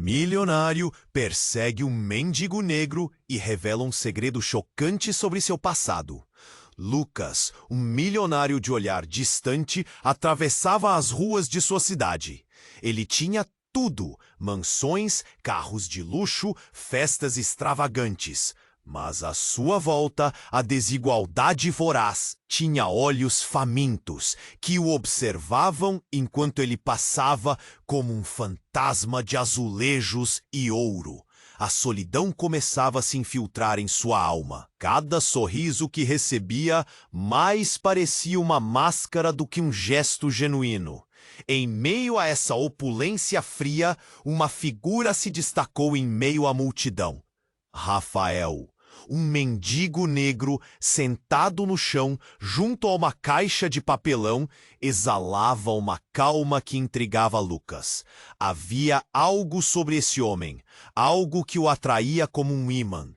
Milionário persegue um mendigo negro e revela um segredo chocante sobre seu passado. Lucas, um milionário de olhar distante, atravessava as ruas de sua cidade. Ele tinha tudo: mansões, carros de luxo, festas extravagantes. Mas à sua volta, a desigualdade voraz tinha olhos famintos, que o observavam enquanto ele passava como um fantasma de azulejos e ouro. A solidão começava a se infiltrar em sua alma. Cada sorriso que recebia mais parecia uma máscara do que um gesto genuíno. Em meio a essa opulência fria, uma figura se destacou em meio à multidão. Rafael, um mendigo negro sentado no chão junto a uma caixa de papelão, exalava uma calma que intrigava Lucas. Havia algo sobre esse homem, algo que o atraía como um ímã.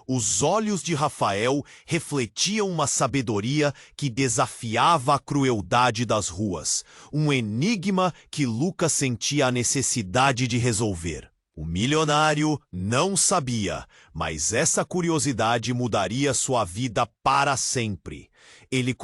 Os olhos de Rafael refletiam uma sabedoria que desafiava a crueldade das ruas, um enigma que Lucas sentia a necessidade de resolver. O milionário não sabia, mas essa curiosidade mudaria sua vida para sempre.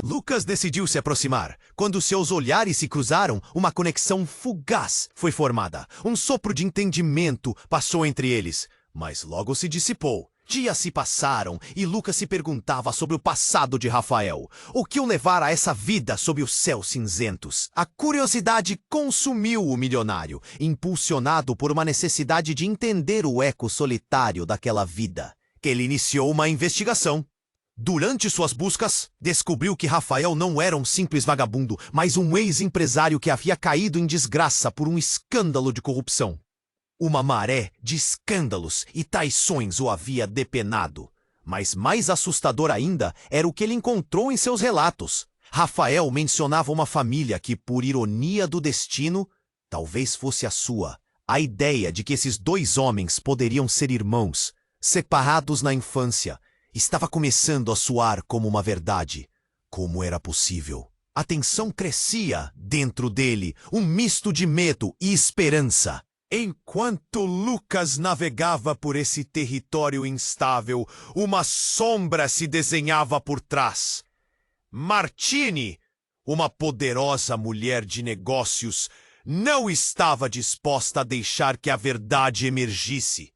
Lucas decidiu se aproximar. Quando seus olhares se cruzaram, uma conexão fugaz foi formada. Um sopro de entendimento passou entre eles, mas logo se dissipou. Dias se passaram e Lucas se perguntava sobre o passado de Rafael. O que o levara a essa vida sob os céus cinzentos? A curiosidade consumiu o milionário, impulsionado por uma necessidade de entender o eco solitário daquela vida. Ele iniciou uma investigação. Durante suas buscas, descobriu que Rafael não era um simples vagabundo, mas um ex-empresário que havia caído em desgraça por um escândalo de corrupção. Uma maré de escândalos e traições o havia depenado. Mas mais assustador ainda era o que ele encontrou em seus relatos. Rafael mencionava uma família que, por ironia do destino, talvez fosse a sua. A ideia de que esses dois homens poderiam ser irmãos, separados na infância, estava começando a soar como uma verdade. Como era possível? A tensão crescia dentro dele, um misto de medo e esperança. Enquanto Lucas navegava por esse território instável, uma sombra se desenhava por trás. Martini, uma poderosa mulher de negócios, não estava disposta a deixar que a verdade emergisse.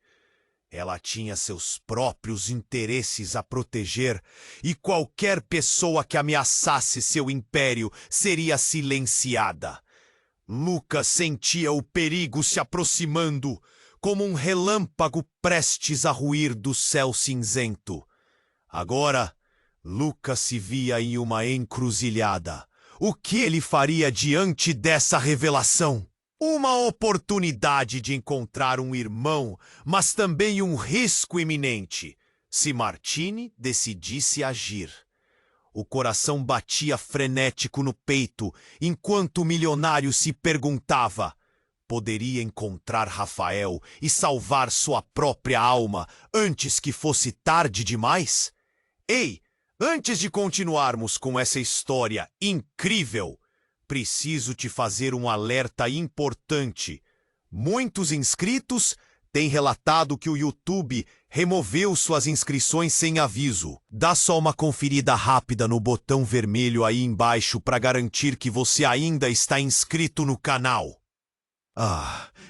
Ela tinha seus próprios interesses a proteger, e qualquer pessoa que ameaçasse seu império seria silenciada. Lucas sentia o perigo se aproximando, como um relâmpago prestes a ruir do céu cinzento. Agora, Lucas se via em uma encruzilhada. O que ele faria diante dessa revelação? Uma oportunidade de encontrar um irmão, mas também um risco iminente, se Martini decidisse agir. O coração batia frenético no peito, enquanto o milionário se perguntava: poderia encontrar Rafael e salvar sua própria alma antes que fosse tarde demais? Ei, antes de continuarmos com essa história incrível, preciso te fazer um alerta importante. Muitos inscritos têm relatado que o YouTube removeu suas inscrições sem aviso. Dá só uma conferida rápida no botão vermelho aí embaixo para garantir que você ainda está inscrito no canal.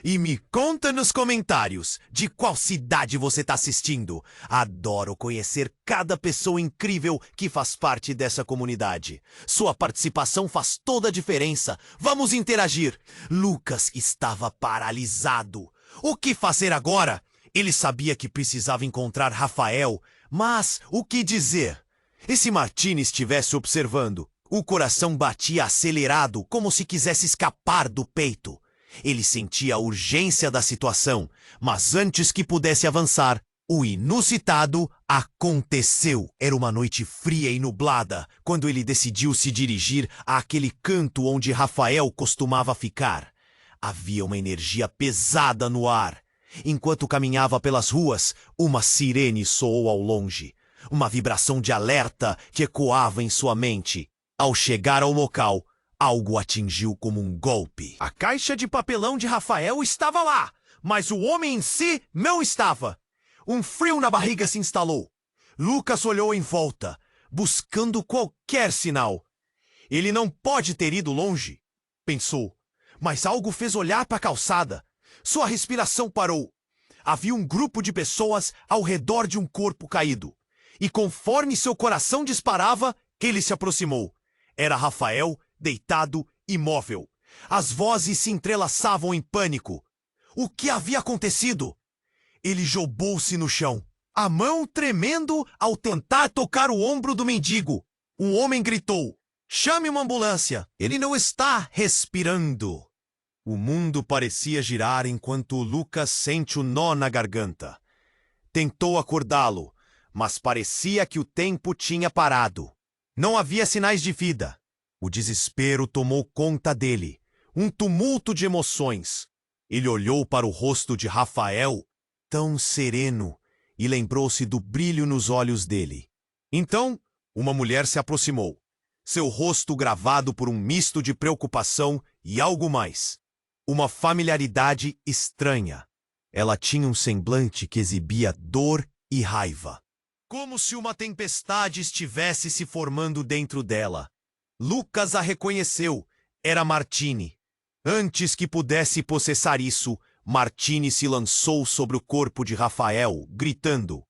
E me conta nos comentários de qual cidade você está assistindo. Adoro conhecer cada pessoa incrível que faz parte dessa comunidade. Sua participação faz toda a diferença. Vamos interagir. Lucas estava paralisado. O que fazer agora? Ele sabia que precisava encontrar Rafael, mas o que dizer? E se Martini estivesse observando? O coração batia acelerado, como se quisesse escapar do peito. Ele sentia a urgência da situação, mas antes que pudesse avançar, o inusitado aconteceu. Era uma noite fria e nublada, quando ele decidiu se dirigir àquele canto onde Rafael costumava ficar. Havia uma energia pesada no ar. Enquanto caminhava pelas ruas, uma sirene soou ao longe. Uma vibração de alerta que ecoava em sua mente. Ao chegar ao local, algo atingiu como um golpe. A caixa de papelão de Rafael estava lá, mas o homem em si não estava. Um frio na barriga se instalou. Lucas olhou em volta, buscando qualquer sinal. Ele não pode ter ido longe, pensou, mas algo fez olhar para a calçada. Sua respiração parou. Havia um grupo de pessoas ao redor de um corpo caído. E conforme seu coração disparava, ele se aproximou. Era Rafael, deitado, imóvel. As vozes se entrelaçavam em pânico. O que havia acontecido? Ele jogou-se no chão, a mão tremendo ao tentar tocar o ombro do mendigo. Um homem gritou: "Chame uma ambulância! Ele não está respirando!" O mundo parecia girar enquanto Lucas sente o nó na garganta. Tentou acordá-lo, mas parecia que o tempo tinha parado. Não havia sinais de vida. O desespero tomou conta dele, um tumulto de emoções. Ele olhou para o rosto de Rafael, tão sereno, e lembrou-se do brilho nos olhos dele. Então, uma mulher se aproximou, seu rosto gravado por um misto de preocupação e algo mais. Uma familiaridade estranha. Ela tinha um semblante que exibia dor e raiva. Como se uma tempestade estivesse se formando dentro dela. Lucas a reconheceu. Era Martini. Antes que pudesse processar isso, Martini se lançou sobre o corpo de Rafael, gritando: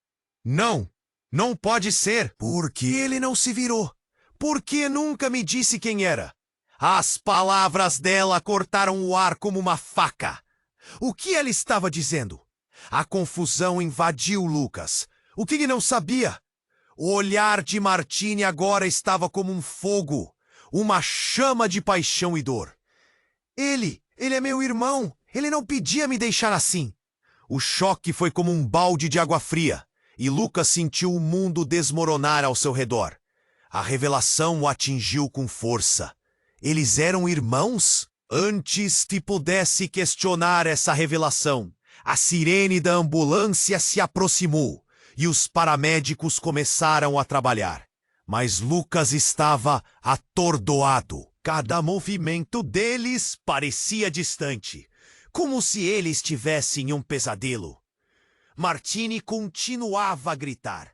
"Não! Não pode ser! Por que ele não se virou? Por que nunca me disse quem era?" As palavras dela cortaram o ar como uma faca. O que ela estava dizendo? A confusão invadiu Lucas. O que ele não sabia? O olhar de Martini agora estava como um fogo, uma chama de paixão e dor. Ele é meu irmão. Ele não podia me deixar assim. O choque foi como um balde de água fria, e Lucas sentiu o mundo desmoronar ao seu redor. A revelação o atingiu com força. Eles eram irmãos? Antes que pudesse questionar essa revelação, a sirene da ambulância se aproximou e os paramédicos começaram a trabalhar. Mas Lucas estava atordoado. Cada movimento deles parecia distante, como se ele estivesse em um pesadelo. Martini continuava a gritar,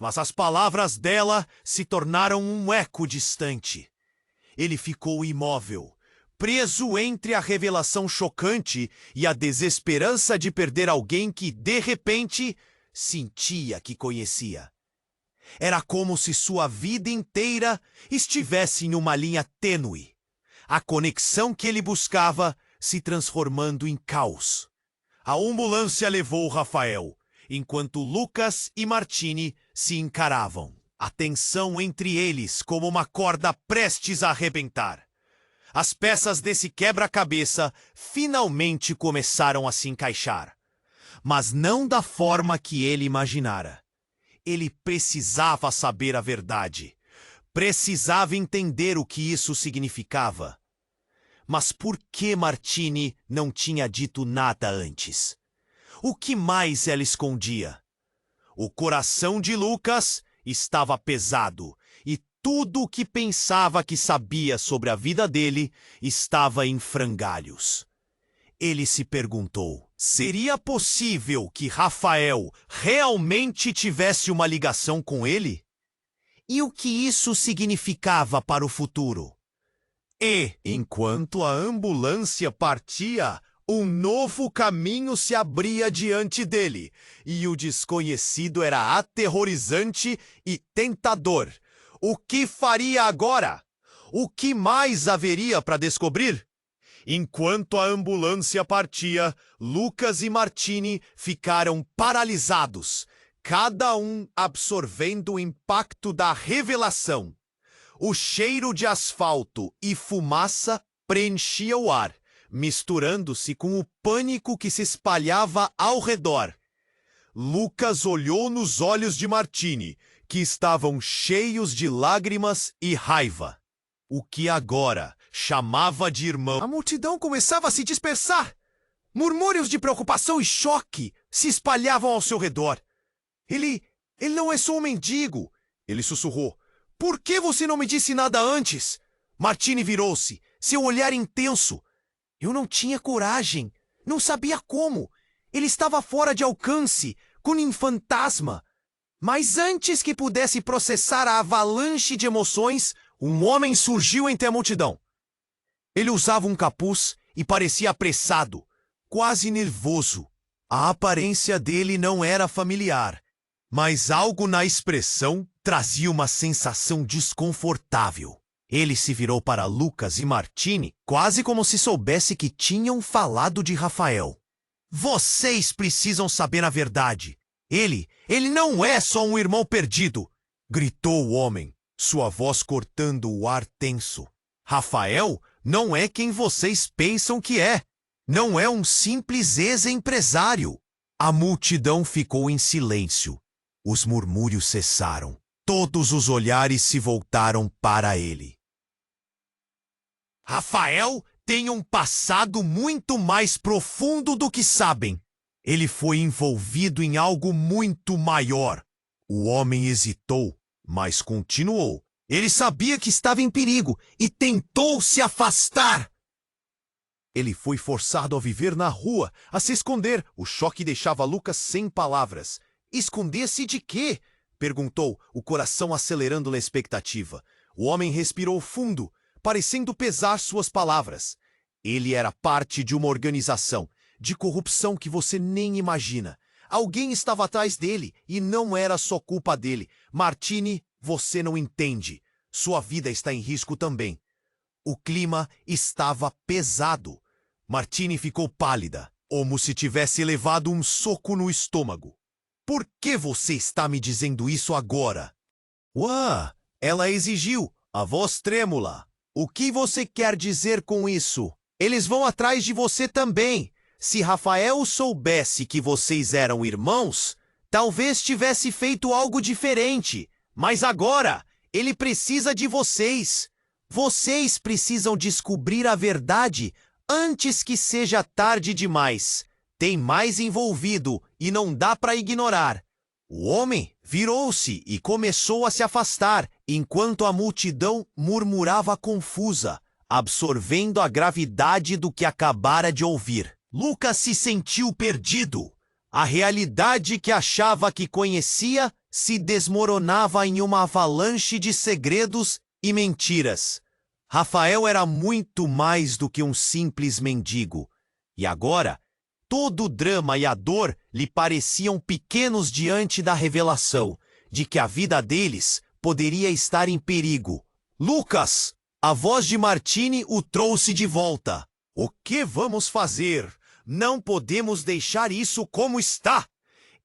mas as palavras dela se tornaram um eco distante. Ele ficou imóvel, preso entre a revelação chocante e a desesperança de perder alguém que, de repente, sentia que conhecia. Era como se sua vida inteira estivesse em uma linha tênue, a conexão que ele buscava se transformando em caos. A ambulância levou Rafael, enquanto Lucas e Martini se encaravam. A tensão entre eles como uma corda prestes a arrebentar. As peças desse quebra-cabeça finalmente começaram a se encaixar. Mas não da forma que ele imaginara. Ele precisava saber a verdade. Precisava entender o que isso significava. Mas por que Martini não tinha dito nada antes? O que mais ela escondia? O coração de Lucas estava pesado, e tudo o que pensava que sabia sobre a vida dele estava em frangalhos. Ele se perguntou: seria possível que Rafael realmente tivesse uma ligação com ele? E o que isso significava para o futuro? E, enquanto a ambulância partia, um novo caminho se abria diante dele, e o desconhecido era aterrorizante e tentador. O que faria agora? O que mais haveria para descobrir? Enquanto a ambulância partia, Lucas e Martini ficaram paralisados, cada um absorvendo o impacto da revelação. O cheiro de asfalto e fumaça preenchia o ar, misturando-se com o pânico que se espalhava ao redor. Lucas olhou nos olhos de Martini, que estavam cheios de lágrimas e raiva. O que agora chamava de irmão. A multidão começava a se dispersar. Murmúrios de preocupação e choque se espalhavam ao seu redor. Ele não é só um mendigo, ele sussurrou. Por que você não me disse nada antes? Martini virou-se, seu olhar intenso. Eu não tinha coragem. Não sabia como. Ele estava fora de alcance, com um fantasma. Mas antes que pudesse processar a avalanche de emoções, um homem surgiu entre a multidão. Ele usava um capuz e parecia apressado, quase nervoso. A aparência dele não era familiar, mas algo na expressão trazia uma sensação desconfortável. Ele se virou para Lucas e Martini, quase como se soubesse que tinham falado de Rafael. Vocês precisam saber a verdade. Ele não é só um irmão perdido, gritou o homem, sua voz cortando o ar tenso. Rafael não é quem vocês pensam que é. Não é um simples ex-empresário. A multidão ficou em silêncio. Os murmúrios cessaram. Todos os olhares se voltaram para ele. Rafael tem um passado muito mais profundo do que sabem. Ele foi envolvido em algo muito maior. O homem hesitou, mas continuou. Ele sabia que estava em perigo e tentou se afastar. Ele foi forçado a viver na rua, a se esconder. O choque deixava Lucas sem palavras. Esconder-se de quê? Perguntou, o coração acelerando na expectativa. O homem respirou fundo, parecendo pesar suas palavras. Ele era parte de uma organização de corrupção que você nem imagina. Alguém estava atrás dele e não era só culpa dele. Martini, você não entende. Sua vida está em risco também. O clima estava pesado. Martini ficou pálida, como se tivesse levado um soco no estômago. Por que você está me dizendo isso agora? Uá, ela exigiu, a voz trêmula. O que você quer dizer com isso? Eles vão atrás de você também. Se Rafael soubesse que vocês eram irmãos, talvez tivesse feito algo diferente. Mas agora, ele precisa de vocês. Vocês precisam descobrir a verdade antes que seja tarde demais. Tem mais envolvido e não dá para ignorar. O homem virou-se e começou a se afastar, enquanto a multidão murmurava confusa, absorvendo a gravidade do que acabara de ouvir. Lucas se sentiu perdido. A realidade que achava que conhecia se desmoronava em uma avalanche de segredos e mentiras. Rafael era muito mais do que um simples mendigo. E agora, todo o drama e a dor lhe pareciam pequenos diante da revelação de que a vida deles poderia estar em perigo. Lucas! A voz de Martini o trouxe de volta. O que vamos fazer? Não podemos deixar isso como está.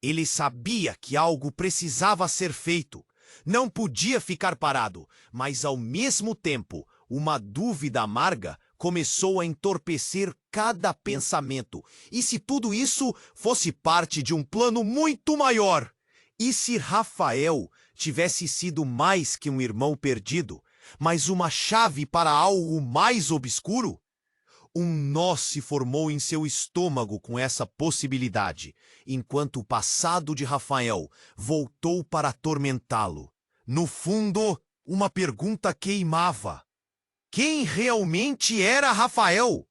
Ele sabia que algo precisava ser feito. Não podia ficar parado, mas ao mesmo tempo, uma dúvida amarga começou a entorpecer cada pensamento. E se tudo isso fosse parte de um plano muito maior? E se Rafael tivesse sido mais que um irmão perdido, mas uma chave para algo mais obscuro? Um nó se formou em seu estômago com essa possibilidade, enquanto o passado de Rafael voltou para atormentá-lo. No fundo, uma pergunta queimava. Quem realmente era Rafael?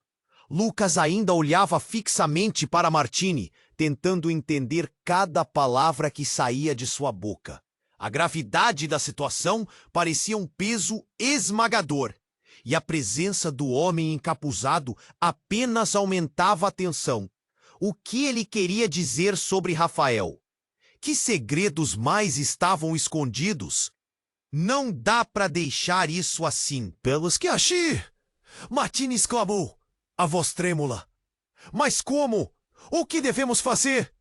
Lucas ainda olhava fixamente para Martini, tentando entender cada palavra que saía de sua boca. A gravidade da situação parecia um peso esmagador. E a presença do homem encapuzado apenas aumentava a tensão. O que ele queria dizer sobre Rafael? Que segredos mais estavam escondidos? Não dá para deixar isso assim. Pelos que achei! Martini exclamou, a voz trêmula. Mas como? O que devemos fazer?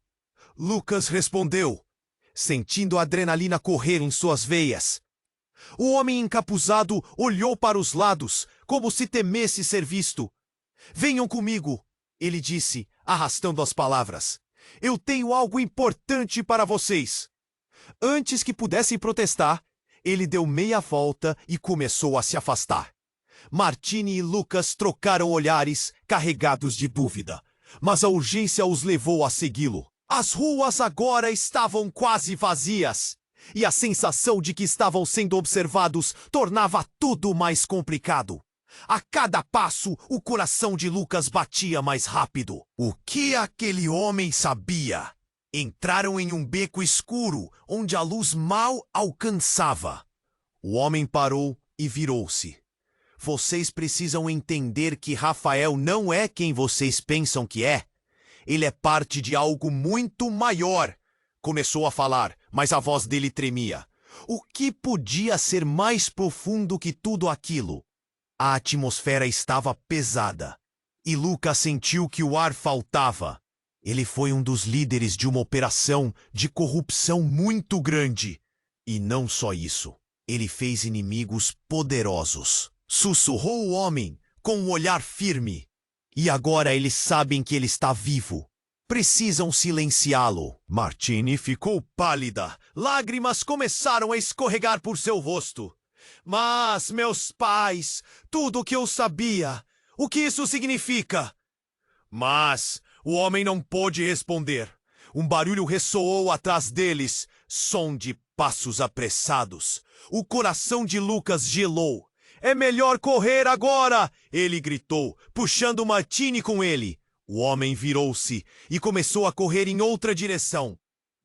Lucas respondeu, sentindo a adrenalina correr em suas veias. O homem encapuzado olhou para os lados, como se temesse ser visto. Venham comigo, ele disse, arrastando as palavras. Eu tenho algo importante para vocês. Antes que pudessem protestar, ele deu meia volta e começou a se afastar. Martini e Lucas trocaram olhares, carregados de dúvida, mas a urgência os levou a segui-lo. As ruas agora estavam quase vazias. E a sensação de que estavam sendo observados tornava tudo mais complicado. A cada passo, o coração de Lucas batia mais rápido. O que aquele homem sabia? Entraram em um beco escuro, onde a luz mal alcançava. O homem parou e virou-se. Vocês precisam entender que Rafael não é quem vocês pensam que é. Ele é parte de algo muito maior. Começou a falar, mas a voz dele tremia. O que podia ser mais profundo que tudo aquilo? A atmosfera estava pesada, e Lucas sentiu que o ar faltava. Ele foi um dos líderes de uma operação de corrupção muito grande. E não só isso, ele fez inimigos poderosos. Sussurrou o homem, com um olhar firme. E agora eles sabem que ele está vivo. Precisam silenciá-lo. Martini ficou pálida. Lágrimas começaram a escorregar por seu rosto. Mas, meus pais, tudo o que eu sabia, o que isso significa? Mas o homem não pôde responder. Um barulho ressoou atrás deles, som de passos apressados. O coração de Lucas gelou. É melhor correr agora! Ele gritou, puxando Martini com ele. O homem virou-se e começou a correr em outra direção.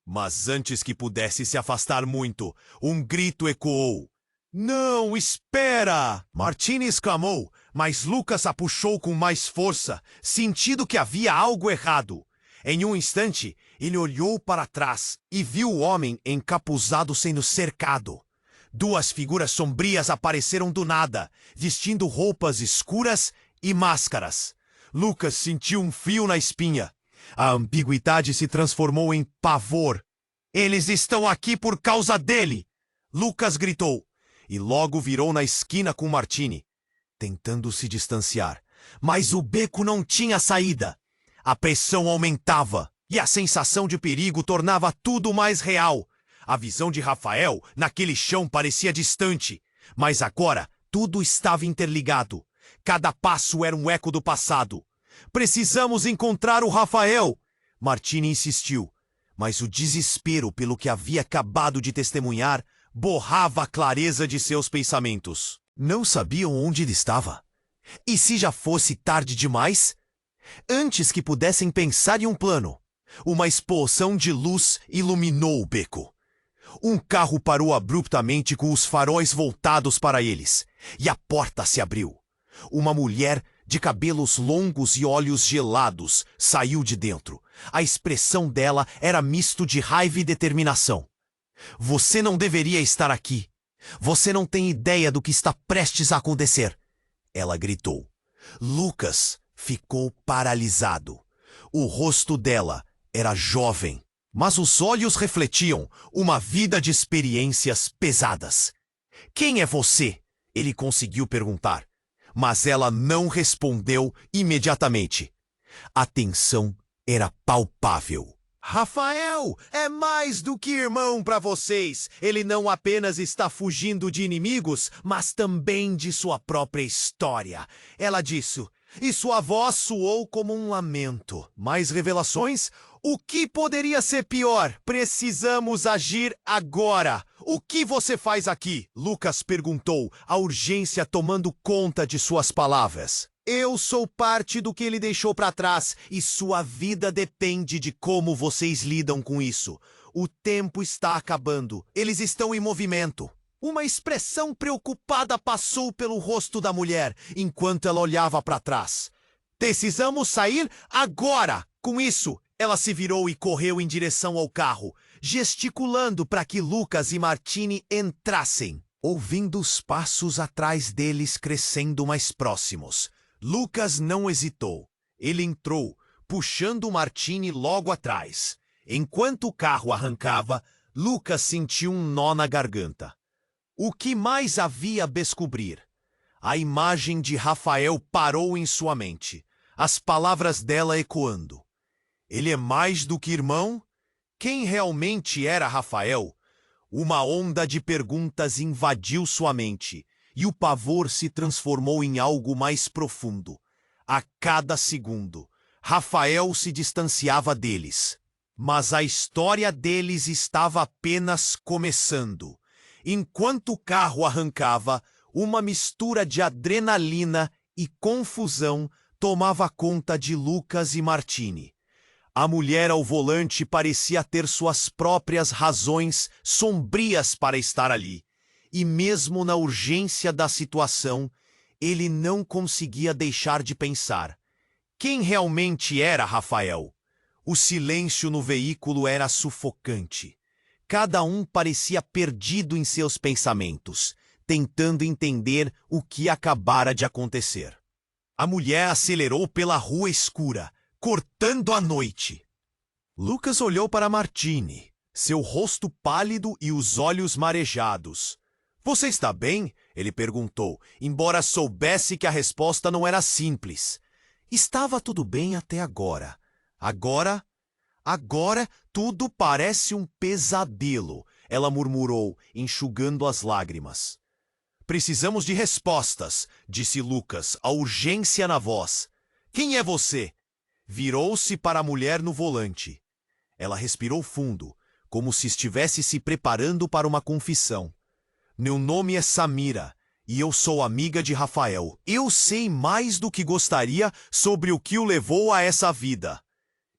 Mas antes que pudesse se afastar muito, um grito ecoou. Não, espera! Martini exclamou, mas Lucas a puxou com mais força, sentindo que havia algo errado. Em um instante, ele olhou para trás e viu o homem encapuzado sendo cercado. Duas figuras sombrias apareceram do nada, vestindo roupas escuras e máscaras. Lucas sentiu um frio na espinha. A ambiguidade se transformou em pavor. Eles estão aqui por causa dele! Lucas gritou, e logo virou na esquina com Martini, tentando se distanciar. Mas o beco não tinha saída. A pressão aumentava, e a sensação de perigo tornava tudo mais real. A visão de Rafael naquele chão parecia distante, mas agora tudo estava interligado. Cada passo era um eco do passado. Precisamos encontrar o Rafael! Martini insistiu, mas o desespero pelo que havia acabado de testemunhar borrava a clareza de seus pensamentos. Não sabiam onde ele estava. E se já fosse tarde demais? Antes que pudessem pensar em um plano, uma explosão de luz iluminou o beco. Um carro parou abruptamente com os faróis voltados para eles, e a porta se abriu. Uma mulher de cabelos longos e olhos gelados saiu de dentro. A expressão dela era misto de raiva e determinação. Você não deveria estar aqui. Você não tem ideia do que está prestes a acontecer. Ela gritou. Lucas ficou paralisado. O rosto dela era jovem, mas os olhos refletiam uma vida de experiências pesadas. Quem é você? Ele conseguiu perguntar, mas ela não respondeu imediatamente. A tensão era palpável. Rafael é mais do que irmão para vocês. Ele não apenas está fugindo de inimigos, mas também de sua própria história. Ela disse, e sua voz soou como um lamento. Mais revelações? O que poderia ser pior? Precisamos agir agora. O que você faz aqui? Lucas perguntou, a urgência tomando conta de suas palavras. Eu sou parte do que ele deixou para trás e sua vida depende de como vocês lidam com isso. O tempo está acabando. Eles estão em movimento. Uma expressão preocupada passou pelo rosto da mulher enquanto ela olhava para trás. Precisamos sair agora! Com isso, ela se virou e correu em direção ao carro, gesticulando para que Lucas e Martini entrassem, ouvindo os passos atrás deles crescendo mais próximos. Lucas não hesitou. Ele entrou, puxando Martini logo atrás. Enquanto o carro arrancava, Lucas sentiu um nó na garganta. O que mais havia a descobrir? A imagem de Rafael parou em sua mente, as palavras dela ecoando. Ele é mais do que irmão? Quem realmente era Rafael? Uma onda de perguntas invadiu sua mente, e o pavor se transformou em algo mais profundo. A cada segundo, Rafael se distanciava deles. Mas a história deles estava apenas começando. Enquanto o carro arrancava, Uma mistura de adrenalina e confusão tomava conta de Lucas e Martini. A mulher ao volante parecia ter suas próprias razões sombrias para estar ali. E mesmo na urgência da situação, ele não conseguia deixar de pensar. Quem realmente era Rafael? O silêncio no veículo era sufocante. Cada um parecia perdido em seus pensamentos, tentando entender o que acabara de acontecer. A mulher acelerou pela rua escura, cortando a noite. Lucas olhou para Martini, seu rosto pálido e os olhos marejados. "Você está bem?" ele perguntou, embora soubesse que a resposta não era simples. Estava tudo bem até agora. Agora tudo parece um pesadelo, ela murmurou, enxugando as lágrimas. "Precisamos de respostas", disse Lucas, a urgência na voz. "Quem é você?" Virou-se para a mulher no volante. Ela respirou fundo, como se estivesse se preparando para uma confissão. "Meu nome é Samira, e eu sou amiga de Rafael. Eu sei mais do que gostaria sobre o que o levou a essa vida."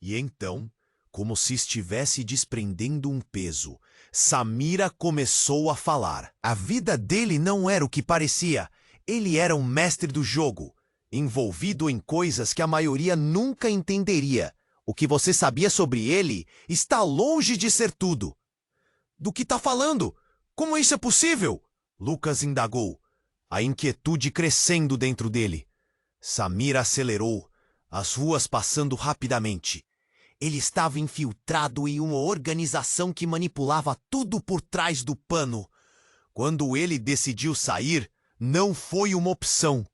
E então, como se estivesse desprendendo um peso, Samira começou a falar. A vida dele não era o que parecia. Ele era um mestre do jogo, envolvido em coisas que a maioria nunca entenderia. O que você sabia sobre ele está longe de ser tudo. "Do que está falando? Como isso é possível?" Lucas indagou, a inquietude crescendo dentro dele. Samira acelerou, as ruas passando rapidamente. Ele estava infiltrado em uma organização que manipulava tudo por trás do pano. Quando ele decidiu sair, não foi uma opção.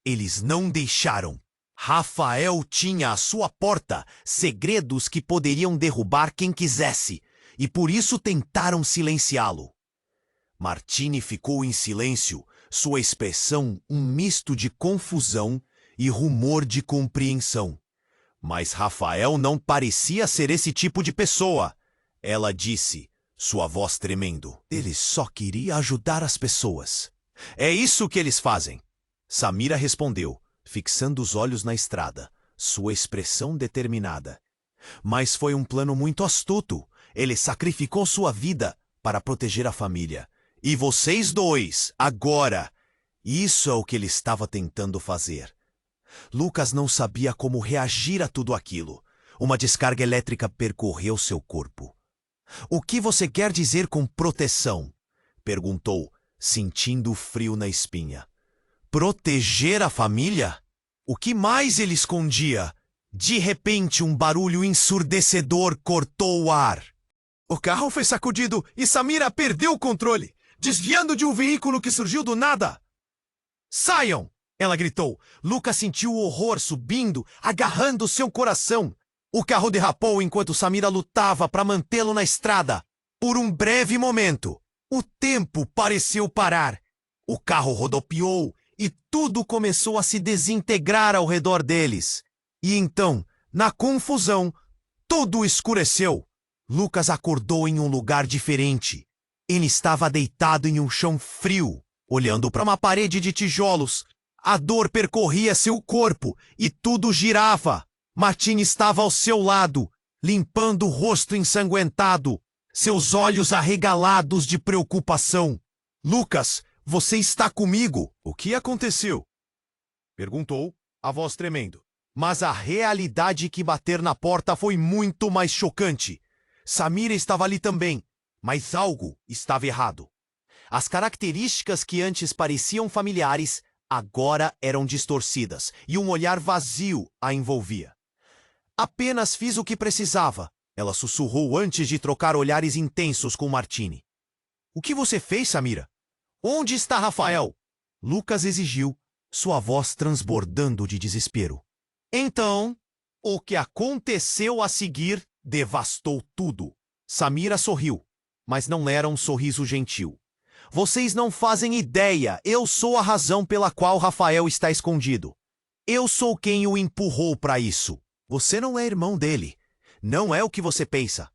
Eles não deixaram. Rafael tinha à sua porta segredos que poderiam derrubar quem quisesse, e por isso tentaram silenciá-lo. Martini ficou em silêncio, sua expressão um misto de confusão e rumor de compreensão. Mas Rafael não parecia ser esse tipo de pessoa. Ela disse, sua voz tremendo. "Ele só queria ajudar as pessoas." "É isso que eles fazem." Samira respondeu, fixando os olhos na estrada, sua expressão determinada. "Mas foi um plano muito astuto. Ele sacrificou sua vida para proteger a família. E vocês dois, agora." Isso é o que ele estava tentando fazer. Lucas não sabia como reagir a tudo aquilo. Uma descarga elétrica percorreu seu corpo. "O que você quer dizer com proteção?" perguntou, sentindo o frio na espinha. "Proteger a família?" O que mais ele escondia? De repente, um barulho ensurdecedor cortou o ar. O carro foi sacudido e Samira perdeu o controle, desviando de um veículo que surgiu do nada. "Saiam!" ela gritou. Lucas sentiu o horror subindo, agarrando seu coração. O carro derrapou enquanto Samira lutava para mantê-lo na estrada. Por um breve momento, o tempo pareceu parar. O carro rodopiou e tudo começou a se desintegrar ao redor deles. E então, na confusão, tudo escureceu. Lucas acordou em um lugar diferente. Ele estava deitado em um chão frio, olhando para uma parede de tijolos. A dor percorria seu corpo e tudo girava. Martini estava ao seu lado, limpando o rosto ensanguentado, seus olhos arregalados de preocupação. "Lucas, você está comigo?" "O que aconteceu?" perguntou, a voz tremendo. Mas a realidade que bater na porta foi muito mais chocante. Samira estava ali também, mas algo estava errado. As características que antes pareciam familiares agora eram distorcidas e um olhar vazio a envolvia. "Apenas fiz o que precisava", ela sussurrou antes de trocar olhares intensos com Martini. "O que você fez, Samira? Onde está Rafael?" Lucas exigiu, sua voz transbordando de desespero. Então, o que aconteceu a seguir devastou tudo. Samira sorriu, mas não era um sorriso gentil. "Vocês não fazem ideia, eu sou a razão pela qual Rafael está escondido. Eu sou quem o empurrou para isso. Você não é irmão dele. Não é o que você pensa.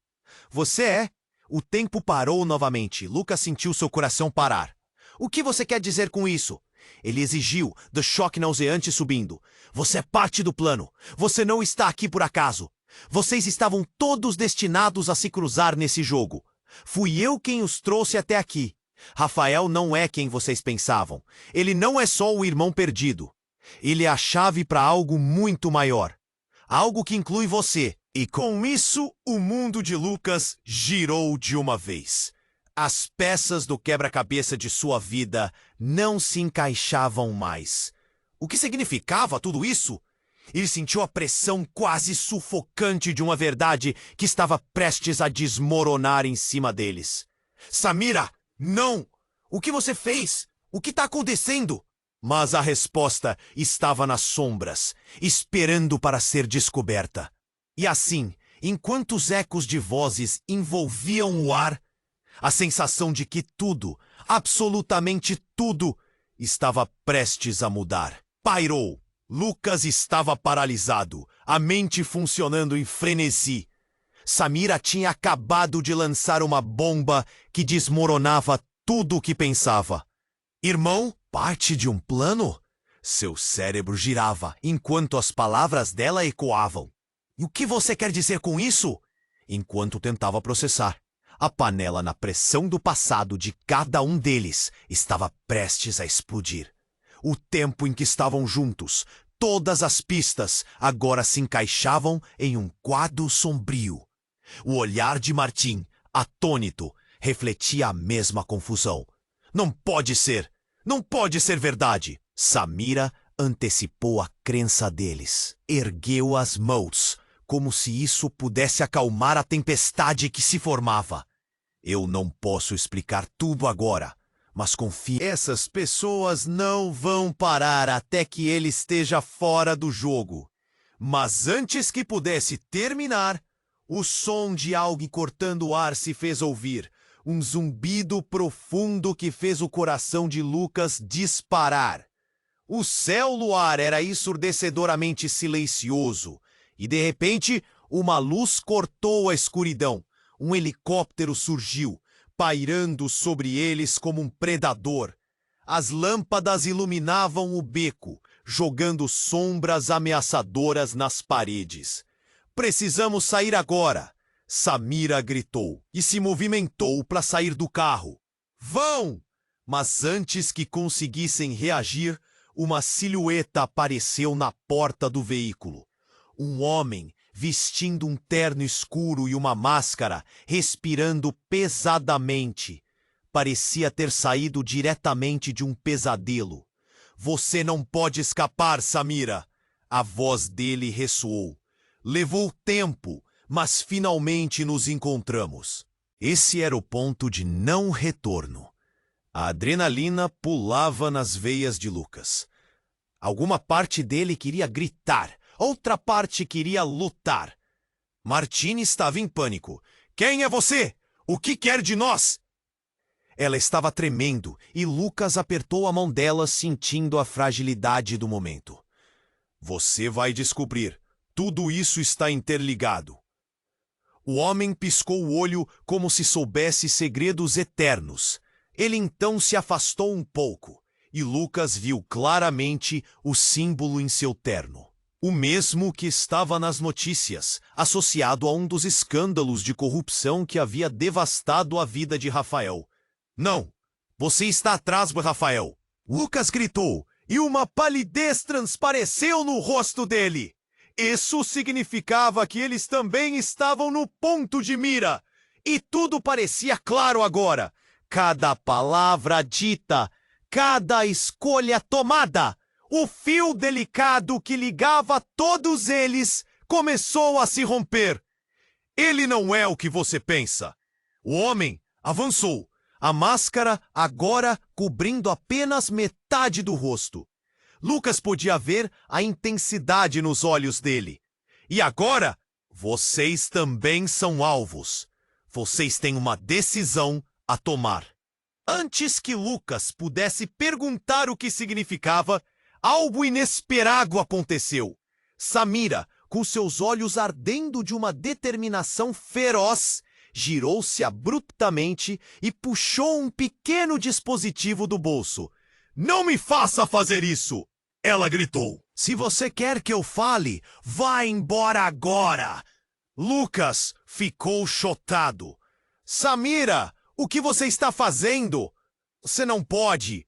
Você é." O tempo parou novamente. Lucas sentiu seu coração parar. O que você quer dizer com isso? Ele exigiu, do choque nauseante subindo. Você é parte do plano. Você não está aqui por acaso. Vocês estavam todos destinados a se cruzar nesse jogo. Fui eu quem os trouxe até aqui. Rafael não é quem vocês pensavam. Ele não é só o irmão perdido. Ele é a chave para algo muito maior. Algo que inclui você. E com isso, o mundo de Lucas girou de uma vez. As peças do quebra-cabeça de sua vida não se encaixavam mais. O que significava tudo isso? Ele sentiu a pressão quase sufocante de uma verdade que estava prestes a desmoronar em cima deles. Samira, não! O que você fez? O que está acontecendo? Mas a resposta estava nas sombras, esperando para ser descoberta. E assim, enquanto os ecos de vozes envolviam o ar, a sensação de que tudo, absolutamente tudo, estava prestes a mudar. Pairou. Lucas estava paralisado, a mente funcionando em frenesi. Samira tinha acabado de lançar uma bomba que desmoronava tudo o que pensava. Irmão, parte de um plano? Seu cérebro girava enquanto as palavras dela ecoavam. E o que você quer dizer com isso? Enquanto tentava processar, a panela na pressão do passado de cada um deles estava prestes a explodir. O tempo em que estavam juntos, todas as pistas agora se encaixavam em um quadro sombrio. O olhar de Martim, atônito, refletia a mesma confusão. Não pode ser! Não pode ser verdade! Samira antecipou a crença deles. Ergueu as mãos, como se isso pudesse acalmar a tempestade que se formava. Eu não posso explicar tudo agora, mas confie. Essas pessoas não vão parar até que ele esteja fora do jogo. Mas antes que pudesse terminar, o som de algo cortando o ar se fez ouvir. Um zumbido profundo que fez o coração de Lucas disparar. O céu luar era ensurdecedoramente silencioso, e de repente, uma luz cortou a escuridão. Um helicóptero surgiu, pairando sobre eles como um predador. As lâmpadas iluminavam o beco, jogando sombras ameaçadoras nas paredes. Precisamos sair agora! Samira gritou e se movimentou para sair do carro. Vão! Mas antes que conseguissem reagir, uma silhueta apareceu na porta do veículo. Um homem, vestindo um terno escuro e uma máscara, respirando pesadamente. Parecia ter saído diretamente de um pesadelo. Você não pode escapar, Samira! A voz dele ressoou. Levou tempo, mas finalmente nos encontramos. Esse era o ponto de não retorno. A adrenalina pulava nas veias de Lucas. Alguma parte dele queria gritar, outra parte queria lutar. Martine estava em pânico. Quem é você? O que quer de nós? Ela estava tremendo e Lucas apertou a mão dela, sentindo a fragilidade do momento. Você vai descobrir. Tudo isso está interligado. O homem piscou o olho como se soubesse segredos eternos. Ele então se afastou um pouco e Lucas viu claramente o símbolo em seu terno. O mesmo que estava nas notícias, associado a um dos escândalos de corrupção que havia devastado a vida de Rafael. Não! Você está atrás do Rafael! Lucas gritou e uma palidez transpareceu no rosto dele. Isso significava que eles também estavam no ponto de mira. E tudo parecia claro agora. Cada palavra dita, cada escolha tomada, o fio delicado que ligava todos eles começou a se romper. Ele não é o que você pensa. O homem avançou, a máscara agora cobrindo apenas metade do rosto. Lucas podia ver a intensidade nos olhos dele. E agora, vocês também são alvos. Vocês têm uma decisão a tomar. Antes que Lucas pudesse perguntar o que significava, algo inesperado aconteceu. Samira, com seus olhos ardendo de uma determinação feroz, girou-se abruptamente e puxou um pequeno dispositivo do bolso. "Não me faça fazer isso!" ela gritou. "Se você quer que eu fale, vá embora agora!" Lucas ficou chocado. "Samira, o que você está fazendo? Você não pode!"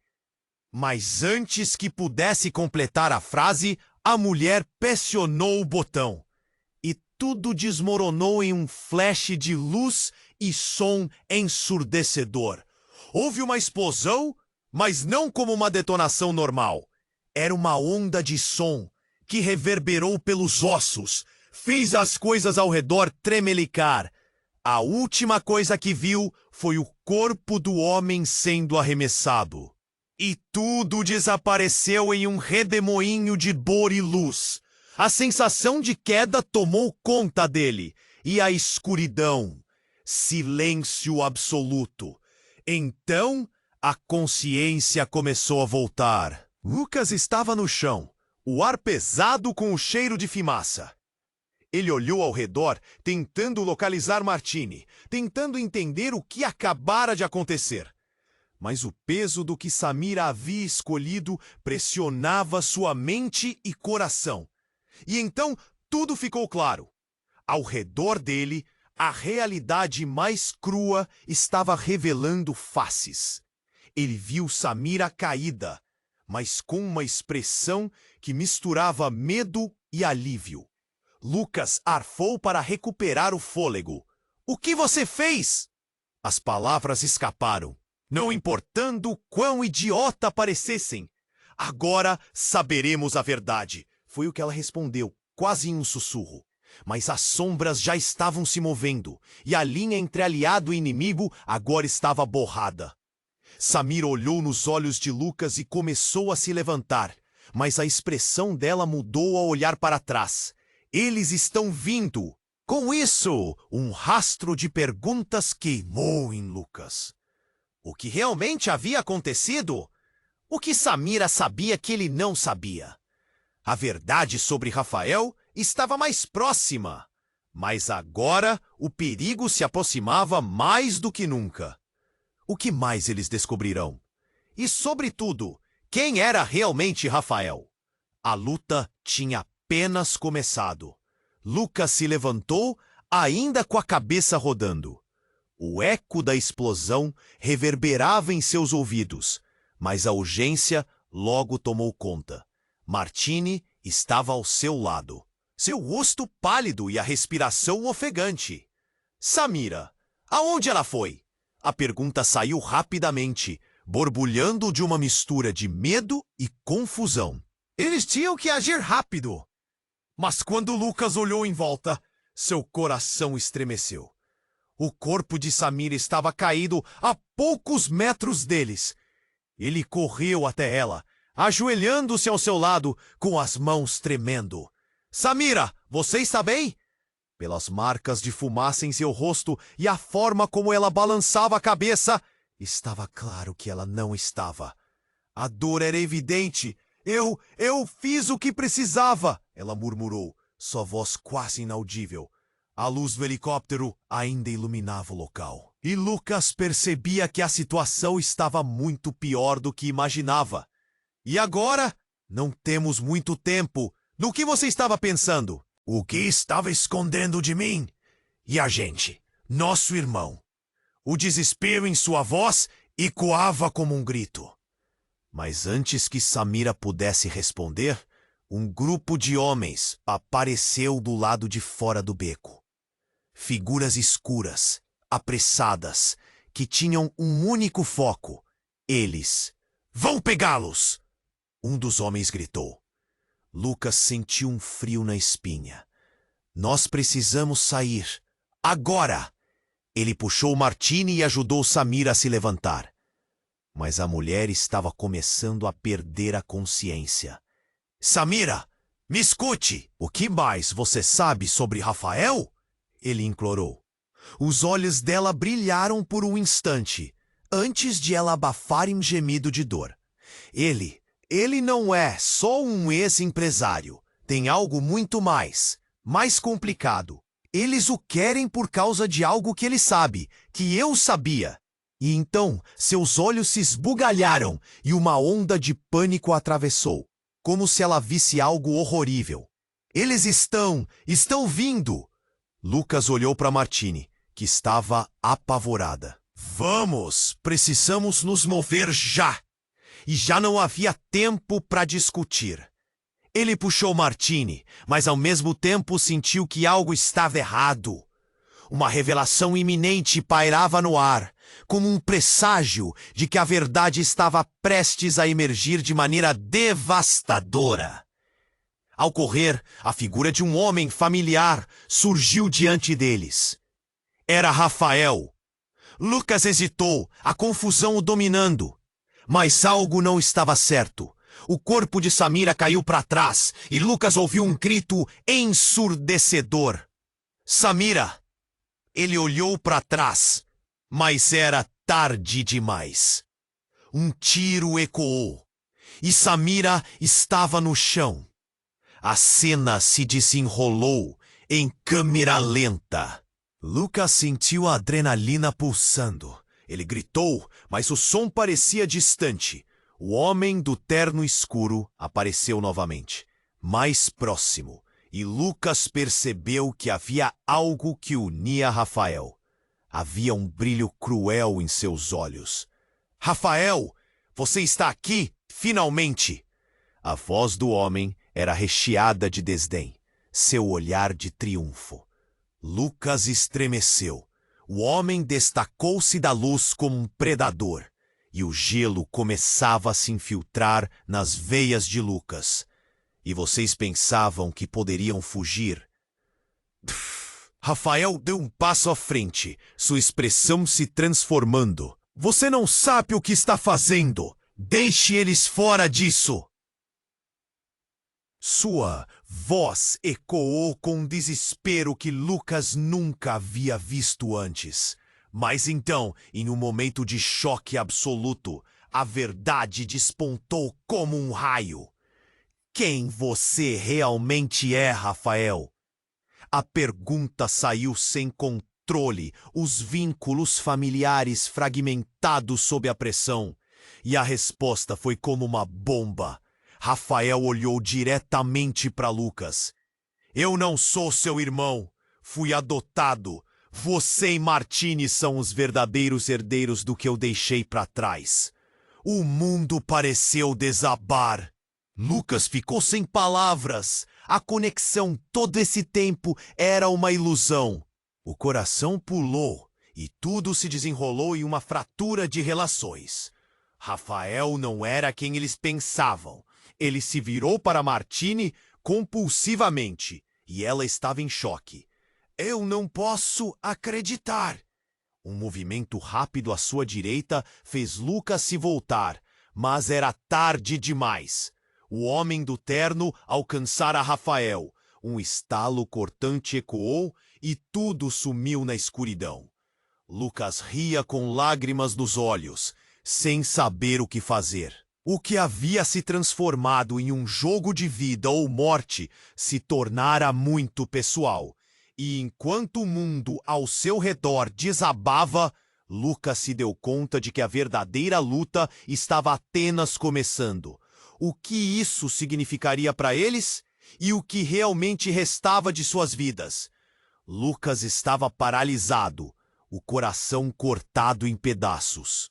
Mas antes que pudesse completar a frase, a mulher pressionou o botão. E tudo desmoronou em um flash de luz e som ensurdecedor. Houve uma explosão, mas não como uma detonação normal. Era uma onda de som que reverberou pelos ossos, fez as coisas ao redor tremelicar. A última coisa que viu foi o corpo do homem sendo arremessado. E tudo desapareceu em um redemoinho de dor e luz. A sensação de queda tomou conta dele, e a escuridão. Silêncio absoluto. Então, a consciência começou a voltar. Lucas estava no chão, o ar pesado com o cheiro de fumaça. Ele olhou ao redor, tentando localizar Martini, tentando entender o que acabara de acontecer. Mas o peso do que Samira havia escolhido pressionava sua mente e coração. E então tudo ficou claro. Ao redor dele, a realidade mais crua estava revelando faces. Ele viu Samira caída, mas com uma expressão que misturava medo e alívio. Lucas arfou para recuperar o fôlego. "O que você fez?" As palavras escaparam, não importando quão idiota parecessem. "Agora saberemos a verdade", foi o que ela respondeu, quase em um sussurro. Mas as sombras já estavam se movendo, e a linha entre aliado e inimigo agora estava borrada. Samira olhou nos olhos de Lucas e começou a se levantar, mas a expressão dela mudou ao olhar para trás. "Eles estão vindo!" Com isso, um rastro de perguntas queimou em Lucas. O que realmente havia acontecido? O que Samira sabia que ele não sabia? A verdade sobre Rafael estava mais próxima, mas agora o perigo se aproximava mais do que nunca. O que mais eles descobrirão? E, sobretudo, quem era realmente Rafael? A luta tinha apenas começado. Lucas se levantou, ainda com a cabeça rodando. O eco da explosão reverberava em seus ouvidos, mas a urgência logo tomou conta. Martini estava ao seu lado, seu rosto pálido e a respiração ofegante. "Samira, aonde ela foi?" A pergunta saiu rapidamente, borbulhando de uma mistura de medo e confusão. Eles tinham que agir rápido. Mas quando Lucas olhou em volta, seu coração estremeceu. O corpo de Samira estava caído a poucos metros deles. Ele correu até ela, ajoelhando-se ao seu lado, com as mãos tremendo. "Samira, você está bem?" Pelas marcas de fumaça em seu rosto e a forma como ela balançava a cabeça, estava claro que ela não estava. A dor era evidente. Eu fiz o que precisava", ela murmurou, sua voz quase inaudível. A luz do helicóptero ainda iluminava o local. E Lucas percebia que a situação estava muito pior do que imaginava. "E agora? Não temos muito tempo. No que você estava pensando?" "O que estava escondendo de mim? E a gente, nosso irmão?" O desespero em sua voz ecoava como um grito. Mas antes que Samira pudesse responder, um grupo de homens apareceu do lado de fora do beco. Figuras escuras, apressadas, que tinham um único foco. Eles. "Vão pegá-los!" Um dos homens gritou. Lucas sentiu um frio na espinha. "Nós precisamos sair. Agora!" Ele puxou Martini e ajudou Samira a se levantar. Mas a mulher estava começando a perder a consciência. "Samira, me escute! O que mais você sabe sobre Rafael?" Ele implorou. Os olhos dela brilharam por um instante, antes de ela abafar em gemido de dor. Ele não é só um ex-empresário. Tem algo muito mais complicado. Eles o querem por causa de algo que ele sabe, que eu sabia. E então seus olhos se esbugalharam e uma onda de pânico a atravessou, como se ela visse algo horrorível. Eles estão vindo! Lucas olhou para Martini, que estava apavorada. Vamos, precisamos nos mover já! E já não havia tempo para discutir. Ele puxou Martini, mas ao mesmo tempo sentiu que algo estava errado. Uma revelação iminente pairava no ar, como um presságio de que a verdade estava prestes a emergir de maneira devastadora. Ao correr, a figura de um homem familiar surgiu diante deles. Era Rafael. Lucas hesitou, a confusão o dominando. Mas algo não estava certo. O corpo de Samira caiu para trás e Lucas ouviu um grito ensurdecedor. Samira! Ele olhou para trás, mas era tarde demais. Um tiro ecoou e Samira estava no chão. A cena se desenrolou em câmera lenta. Lucas sentiu a adrenalina pulsando. Ele gritou, mas o som parecia distante. O homem do terno escuro apareceu novamente, mais próximo, e Lucas percebeu que havia algo que unia Rafael. Havia um brilho cruel em seus olhos. Rafael, você está aqui, finalmente! A voz do homem era recheada de desdém, seu olhar de triunfo. Lucas estremeceu. O homem destacou-se da luz como um predador, e o gelo começava a se infiltrar nas veias de Lucas. E vocês pensavam que poderiam fugir? Rafael deu um passo à frente, sua expressão se transformando. Você não sabe o que está fazendo! Deixe eles fora disso! Sua voz ecoou com um desespero que Lucas nunca havia visto antes. Mas então, em um momento de choque absoluto, a verdade despontou como um raio. Quem você realmente é, Rafael? A pergunta saiu sem controle, os vínculos familiares fragmentados sob a pressão. E a resposta foi como uma bomba. Rafael olhou diretamente para Lucas. Eu não sou seu irmão. Fui adotado. Você e Martini são os verdadeiros herdeiros do que eu deixei para trás. O mundo pareceu desabar. Lucas ficou sem palavras. A conexão todo esse tempo era uma ilusão. O coração pulou e tudo se desenrolou em uma fratura de relações. Rafael não era quem eles pensavam. Ele se virou para Martini compulsivamente e ela estava em choque. Eu não posso acreditar. Um movimento rápido à sua direita fez Lucas se voltar, mas era tarde demais. O homem do terno alcançara Rafael. Um estalo cortante ecoou e tudo sumiu na escuridão. Lucas ria com lágrimas nos olhos, sem saber o que fazer. O que havia se transformado em um jogo de vida ou morte se tornara muito pessoal. E enquanto o mundo ao seu redor desabava, Lucas se deu conta de que a verdadeira luta estava apenas começando. O que isso significaria para eles e o que realmente restava de suas vidas? Lucas estava paralisado, o coração cortado em pedaços.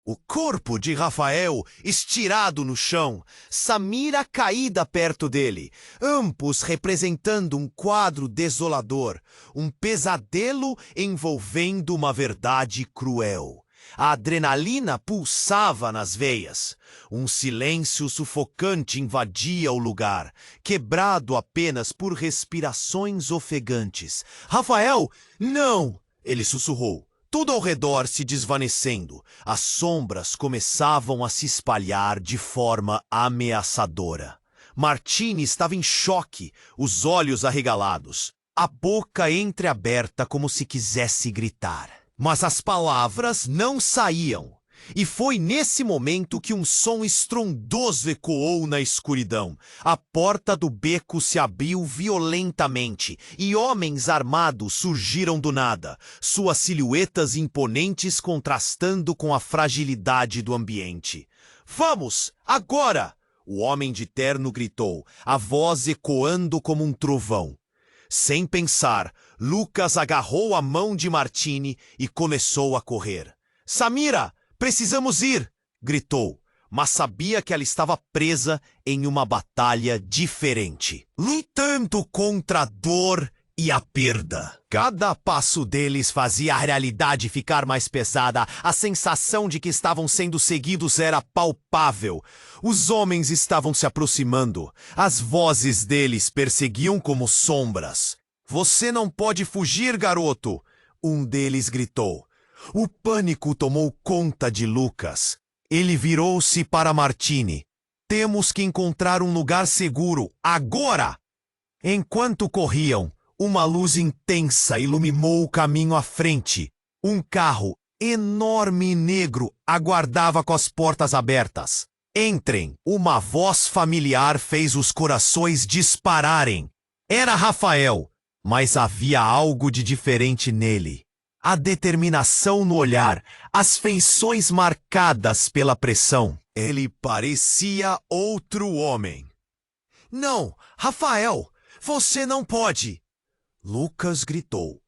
O corpo de Rafael estirado no chão, Samira caída perto dele, ambos representando um quadro desolador, um pesadelo envolvendo uma verdade cruel. A adrenalina pulsava nas veias. Um silêncio sufocante invadia o lugar, quebrado apenas por respirações ofegantes. Rafael, não! Ele sussurrou. Tudo ao redor se desvanecendo, as sombras começavam a se espalhar de forma ameaçadora. Martini estava em choque, os olhos arregalados, a boca entreaberta como se quisesse gritar. Mas as palavras não saíam. E foi nesse momento que um som estrondoso ecoou na escuridão. A porta do beco se abriu violentamente e homens armados surgiram do nada, suas silhuetas imponentes contrastando com a fragilidade do ambiente. "Vamos, agora!" O homem de terno gritou, a voz ecoando como um trovão. Sem pensar, Lucas agarrou a mão de Martini e começou a correr. "Samira! Precisamos ir!" gritou, mas sabia que ela estava presa em uma batalha diferente, lutando contra a dor e a perda. Cada passo deles fazia a realidade ficar mais pesada. A sensação de que estavam sendo seguidos era palpável. Os homens estavam se aproximando. As vozes deles perseguiam como sombras. "Você não pode fugir, garoto!" um deles gritou. O pânico tomou conta de Lucas. Ele virou-se para Martini. "Temos que encontrar um lugar seguro, agora!" Enquanto corriam, uma luz intensa iluminou o caminho à frente. Um carro enorme e negro aguardava com as portas abertas. "Entrem!" Uma voz familiar fez os corações dispararem. Era Rafael, mas havia algo de diferente nele. A determinação no olhar, as feições marcadas pela pressão. Ele parecia outro homem. "Não, Rafael, você não pode!" Lucas gritou.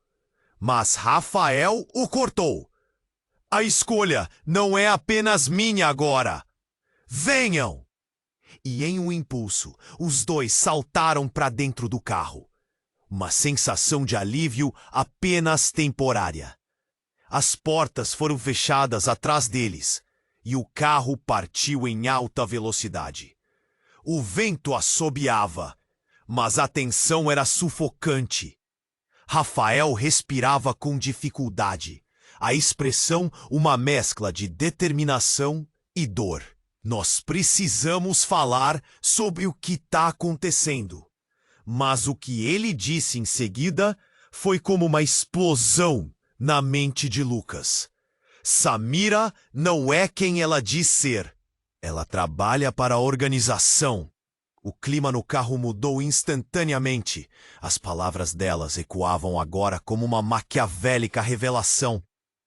Mas Rafael o cortou. "A escolha não é apenas minha agora. Venham!" E em um impulso, os dois saltaram para dentro do carro. Uma sensação de alívio apenas temporária. As portas foram fechadas atrás deles e o carro partiu em alta velocidade. O vento assobiava, mas a tensão era sufocante. Rafael respirava com dificuldade, a expressão uma mescla de determinação e dor. "Nós precisamos falar sobre o que está acontecendo." Mas o que ele disse em seguida foi como uma explosão na mente de Lucas. Samira não é quem ela diz ser. Ela trabalha para a organização. O clima no carro mudou instantaneamente. As palavras delas ecoavam agora como uma maquiavélica revelação.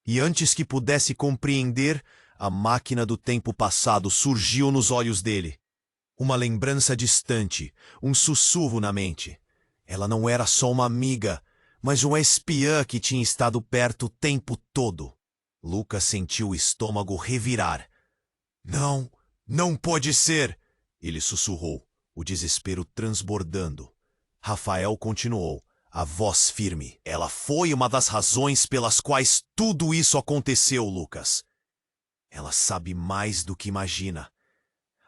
E antes que pudesse compreender, a máquina do tempo passado surgiu nos olhos dele. Uma lembrança distante, um sussurro na mente. Ela não era só uma amiga, mas uma espiã que tinha estado perto o tempo todo. Lucas sentiu o estômago revirar. "Não, não pode ser!" ele sussurrou, o desespero transbordando. Rafael continuou, a voz firme. "Ela foi uma das razões pelas quais tudo isso aconteceu, Lucas. Ela sabe mais do que imagina."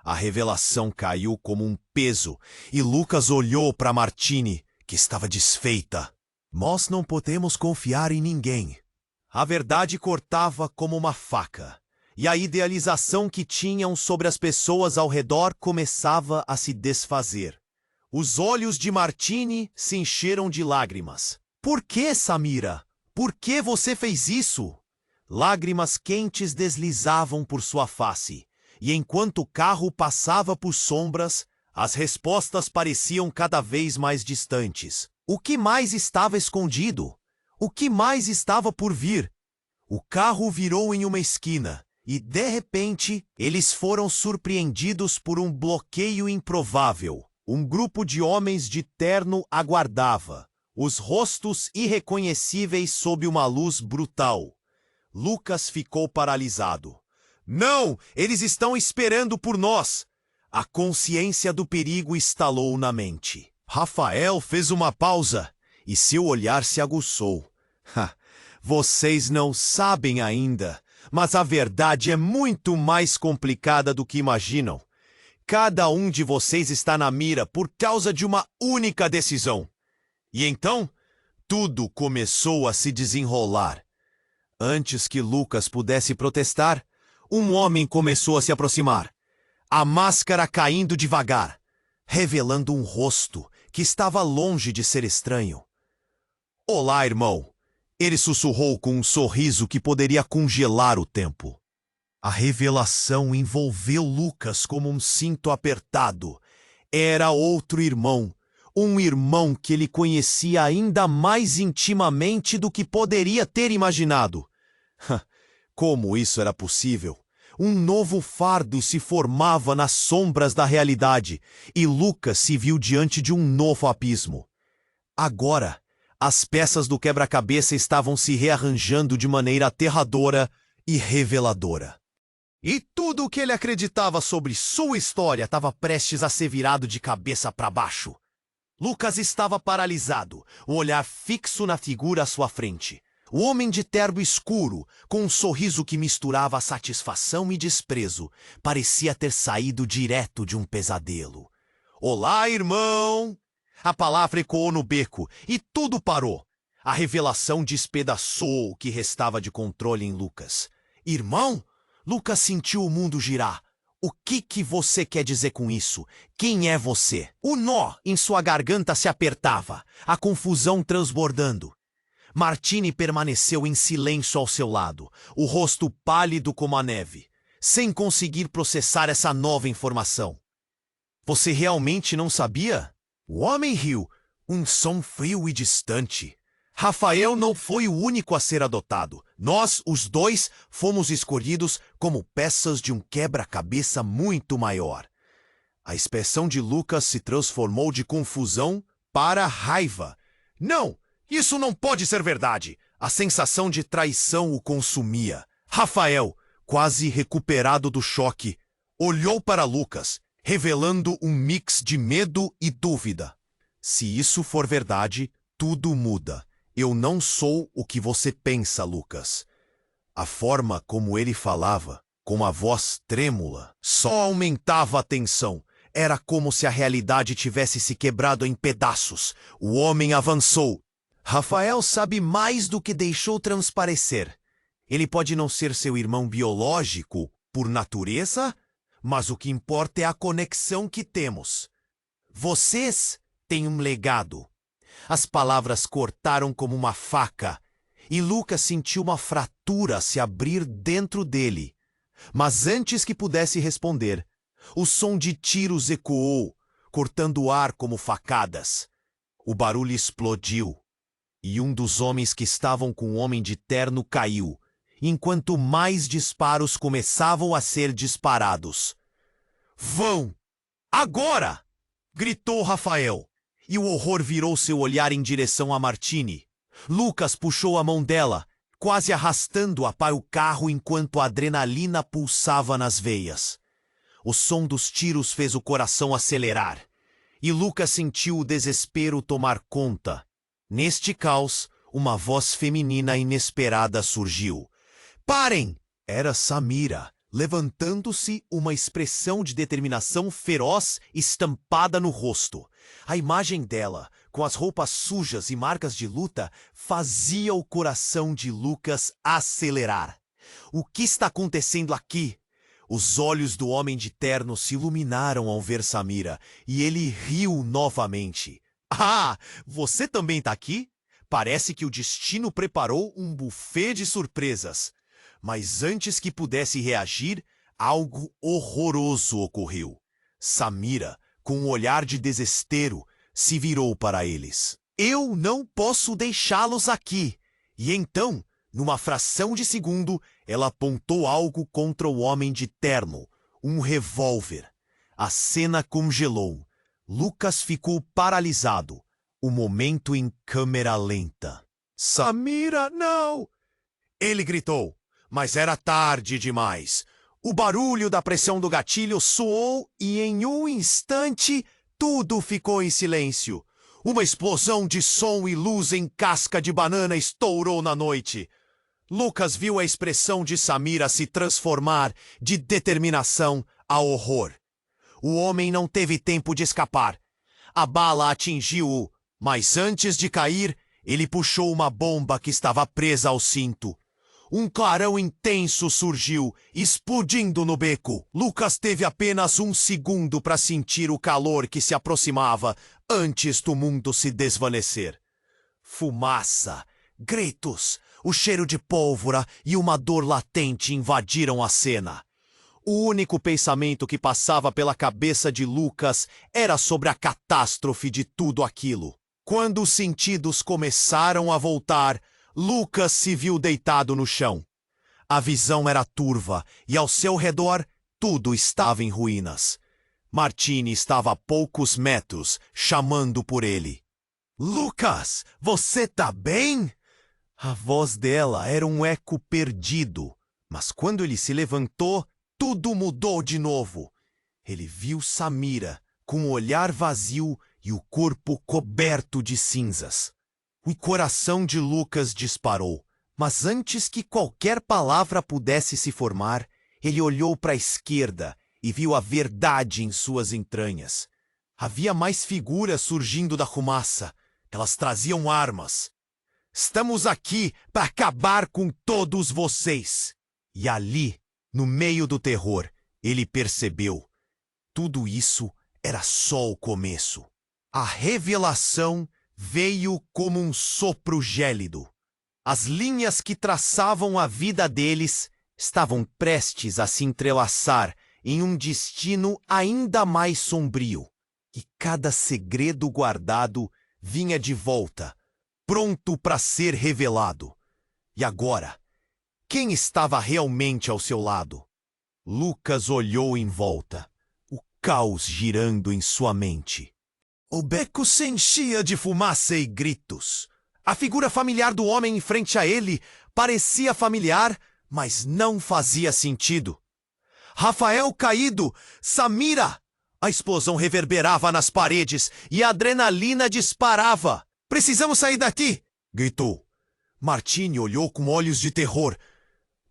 A revelação caiu como um peso e Lucas olhou para Martini, que estava desfeita. "Nós não podemos confiar em ninguém." A verdade cortava como uma faca, e a idealização que tinham sobre as pessoas ao redor começava a se desfazer. Os olhos de Martini se encheram de lágrimas. "Por que, Samira? Por que você fez isso?" Lágrimas quentes deslizavam por sua face. E enquanto o carro passava por sombras, as respostas pareciam cada vez mais distantes. O que mais estava escondido? O que mais estava por vir? O carro virou em uma esquina e, de repente, eles foram surpreendidos por um bloqueio improvável. Um grupo de homens de terno aguardava, os rostos irreconhecíveis sob uma luz brutal. Lucas ficou paralisado. "Não! Eles estão esperando por nós!" A consciência do perigo estalou na mente. Rafael fez uma pausa e seu olhar se aguçou. "Vocês não sabem ainda, mas a verdade é muito mais complicada do que imaginam. Cada um de vocês está na mira por causa de uma única decisão." E então, tudo começou a se desenrolar. Antes que Lucas pudesse protestar, um homem começou a se aproximar, a máscara caindo devagar, revelando um rosto que estava longe de ser estranho. "Olá, irmão," ele sussurrou com um sorriso que poderia congelar o tempo. A revelação envolveu Lucas como um cinto apertado. Era outro irmão, um irmão que ele conhecia ainda mais intimamente do que poderia ter imaginado. Como isso era possível? Um novo fardo se formava nas sombras da realidade, e Lucas se viu diante de um novo abismo. Agora, as peças do quebra-cabeça estavam se rearranjando de maneira aterradora e reveladora. E tudo o que ele acreditava sobre sua história estava prestes a ser virado de cabeça para baixo. Lucas estava paralisado, o olhar fixo na figura à sua frente. O homem de terno escuro, com um sorriso que misturava satisfação e desprezo, parecia ter saído direto de um pesadelo. "Olá, irmão!" A palavra ecoou no beco e tudo parou. A revelação despedaçou o que restava de controle em Lucas. "Irmão?" Lucas sentiu o mundo girar. "O que você quer dizer com isso? Quem é você?" O nó em sua garganta se apertava, a confusão transbordando. Martini permaneceu em silêncio ao seu lado, o rosto pálido como a neve, sem conseguir processar essa nova informação. "Você realmente não sabia?" O homem riu, um som frio e distante. "Rafael não foi o único a ser adotado. Nós, os dois, fomos escolhidos como peças de um quebra-cabeça muito maior." A expressão de Lucas se transformou de confusão para raiva. "Não! Isso não pode ser verdade!" A sensação de traição o consumia. Rafael, quase recuperado do choque, olhou para Lucas, revelando um mix de medo e dúvida. "Se isso for verdade, tudo muda. Eu não sou o que você pensa, Lucas." A forma como ele falava, com a voz trêmula, só aumentava a tensão. Era como se a realidade tivesse se quebrado em pedaços. O homem avançou. "Rafael sabe mais do que deixou transparecer. Ele pode não ser seu irmão biológico, por natureza, mas o que importa é a conexão que temos. Vocês têm um legado." As palavras cortaram como uma faca, e Lucas sentiu uma fratura se abrir dentro dele. Mas antes que pudesse responder, o som de tiros ecoou, cortando o ar como facadas. O barulho explodiu, e um dos homens que estavam com o homem de terno caiu, enquanto mais disparos começavam a ser disparados. "Vão! Agora!" gritou Rafael, e o horror virou seu olhar em direção a Martini. Lucas puxou a mão dela, quase arrastando-a para o carro enquanto a adrenalina pulsava nas veias. O som dos tiros fez o coração acelerar, e Lucas sentiu o desespero tomar conta. Neste caos, uma voz feminina inesperada surgiu. "Parem!" Era Samira, levantando-se, uma expressão de determinação feroz estampada no rosto. A imagem dela, com as roupas sujas e marcas de luta, fazia o coração de Lucas acelerar. "O que está acontecendo aqui?" Os olhos do homem de terno se iluminaram ao ver Samira, e ele riu novamente. "Ah, você também está aqui? Parece que o destino preparou um buffet de surpresas." Mas antes que pudesse reagir, algo horroroso ocorreu. Samira, com um olhar de desespero, se virou para eles. "Eu não posso deixá-los aqui." E então, numa fração de segundo, ela apontou algo contra o homem de terno, um revólver. A cena congelou. Lucas ficou paralisado, o momento em câmera lenta. "Samira, não!" ele gritou. Mas era tarde demais. O barulho da pressão do gatilho soou e em um instante tudo ficou em silêncio. Uma explosão de som e luz em casca de banana estourou na noite. Lucas viu a expressão de Samira se transformar de determinação a horror. O homem não teve tempo de escapar. A bala atingiu-o, mas antes de cair, ele puxou uma bomba que estava presa ao cinto. Um clarão intenso surgiu, explodindo no beco. Lucas teve apenas um segundo para sentir o calor que se aproximava antes do mundo se desvanecer. Fumaça, gritos, O cheiro de pólvora e uma dor latente invadiram a cena. O único pensamento que passava pela cabeça de Lucas era sobre a catástrofe de tudo aquilo. Quando os sentidos começaram a voltar, Lucas se viu deitado no chão. A visão era turva e ao seu redor tudo estava em ruínas. Martini estava a poucos metros, chamando por ele. Lucas, você tá bem? A voz dela era um eco perdido, mas quando ele se levantou, tudo mudou de novo. Ele viu Samira, com o olhar vazio e o corpo coberto de cinzas. O coração de Lucas disparou, mas antes que qualquer palavra pudesse se formar, ele olhou para a esquerda e viu a verdade em suas entranhas. Havia mais figuras surgindo da fumaça. Elas traziam armas. Estamos aqui para acabar com todos vocês. E ali, no meio do terror, ele percebeu. Tudo isso era só o começo. A revelação veio como um sopro gélido. As linhas que traçavam a vida deles estavam prestes a se entrelaçar em um destino ainda mais sombrio. E cada segredo guardado vinha de volta, pronto para ser revelado. E agora, quem estava realmente ao seu lado? Lucas olhou em volta, o caos girando em sua mente. O beco se enchia de fumaça e gritos. A figura familiar do homem em frente a ele parecia familiar, mas não fazia sentido. Rafael caído! Samira! A explosão reverberava nas paredes e a adrenalina disparava. Precisamos sair daqui! Gritou. Martini olhou com olhos de terror.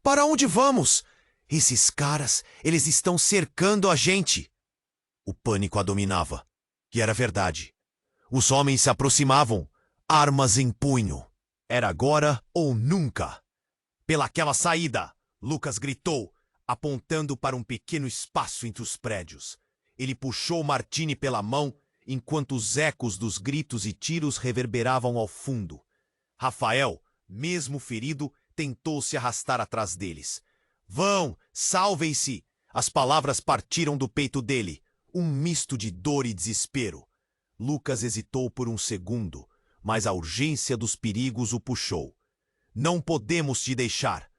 Para onde vamos? Esses caras, eles estão cercando a gente. O pânico a dominava. E era verdade. Os homens se aproximavam, armas em punho. Era agora ou nunca. Pelaquela saída, Lucas gritou, apontando para um pequeno espaço entre os prédios. Ele puxou Martini pela mão, enquanto os ecos dos gritos e tiros reverberavam ao fundo. Rafael, mesmo ferido, tentou se arrastar atrás deles. Vão, salvem-se! As palavras partiram do peito dele, um misto de dor e desespero. Lucas hesitou por um segundo, mas a urgência dos perigos o puxou. Não podemos te deixar.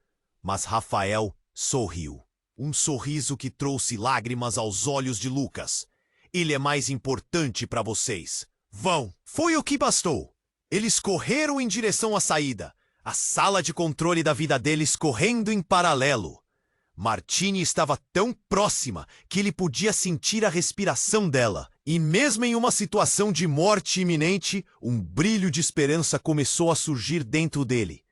Mas Rafael sorriu. Um sorriso que trouxe lágrimas aos olhos de Lucas. Ele é mais importante para vocês. Vão! Foi o que bastou. Eles correram em direção à saída. A sala de controle da vida deles correndo em paralelo. Martini estava tão próxima que ele podia sentir a respiração dela. E mesmo em uma situação de morte iminente, um brilho de esperança começou a surgir dentro dele.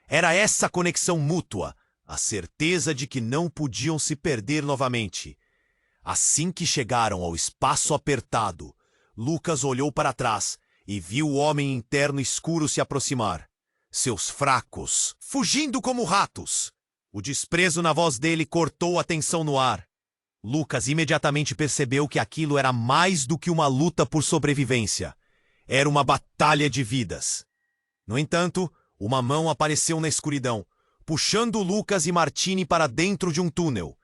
Era essa conexão mútua, a certeza de que não podiam se perder novamente. Assim que chegaram ao espaço apertado, Lucas olhou para trás e viu o homem interno escuro se aproximar. Seus fracos, fugindo como ratos. O desprezo na voz dele cortou a tensão no ar. Lucas imediatamente percebeu que aquilo era mais do que uma luta por sobrevivência. Era uma batalha de vidas. No entanto, uma mão apareceu na escuridão, puxando Lucas e Martini para dentro de um túnel.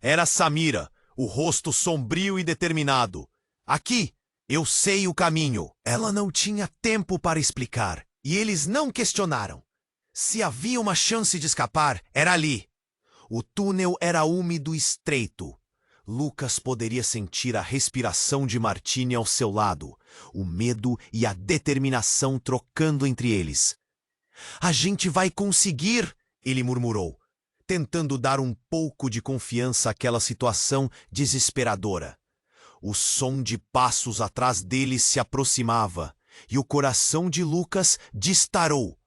Era Samira, o rosto sombrio e determinado. Aqui, eu sei o caminho. Ela não tinha tempo para explicar, e eles não questionaram. Se havia uma chance de escapar, era ali. O túnel era úmido e estreito. Lucas poderia sentir a respiração de Martini ao seu lado, o medo e a determinação trocando entre eles. A gente vai conseguir, ele murmurou, tentando dar um pouco de confiança àquela situação desesperadora. O som de passos atrás deles se aproximava e o coração de Lucas disparou.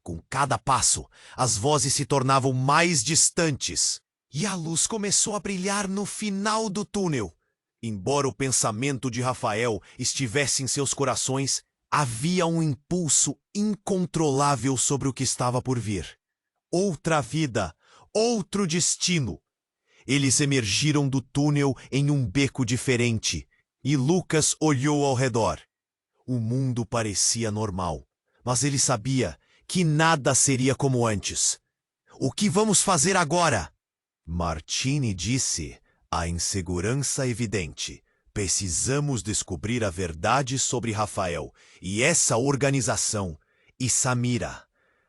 Com cada passo, as vozes se tornavam mais distantes. E a luz começou a brilhar no final do túnel. Embora o pensamento de Rafael estivesse em seus corações, havia um impulso incontrolável sobre o que estava por vir. Outra vida, outro destino. Eles emergiram do túnel em um beco diferente, e Lucas olhou ao redor. O mundo parecia normal, mas ele sabia que nada seria como antes. O que vamos fazer agora? Martini disse, a insegurança evidente. Precisamos descobrir a verdade sobre Rafael e essa organização. E Samira.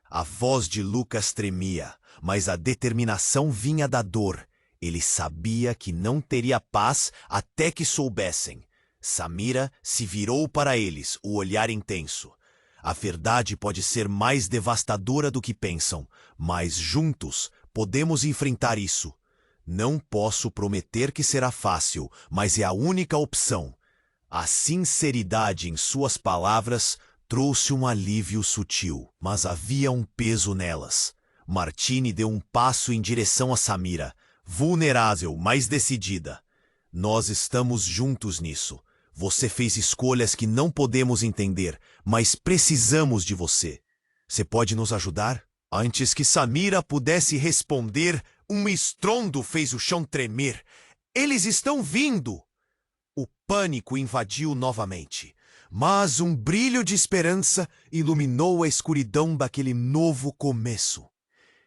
A voz de Lucas tremia, mas a determinação vinha da dor. Ele sabia que não teria paz até que soubessem. Samira se virou para eles, o olhar intenso. A verdade pode ser mais devastadora do que pensam, mas juntos podemos enfrentar isso. Não posso prometer que será fácil, mas é a única opção. A sinceridade em suas palavras trouxe um alívio sutil, mas havia um peso nelas. Martini deu um passo em direção a Samira, vulnerável, mas decidida. Nós estamos juntos nisso. Você fez escolhas que não podemos entender, mas precisamos de você. Você pode nos ajudar? Antes que Samira pudesse responder, um estrondo fez o chão tremer. Eles estão vindo! O pânico invadiu novamente, mas um brilho de esperança iluminou a escuridão daquele novo começo.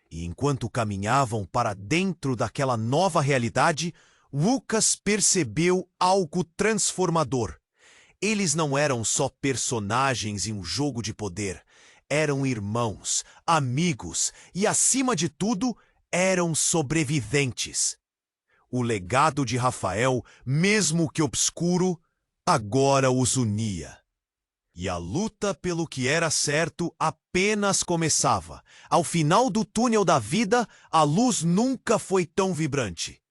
E enquanto caminhavam para dentro daquela nova realidade, Lucas percebeu algo transformador. Eles não eram só personagens em um jogo de poder. Eram irmãos, amigos e, acima de tudo, eram sobreviventes. O legado de Rafael, mesmo que obscuro, agora os unia. E a luta pelo que era certo apenas começava. Ao final do túnel da vida, a luz nunca foi tão vibrante.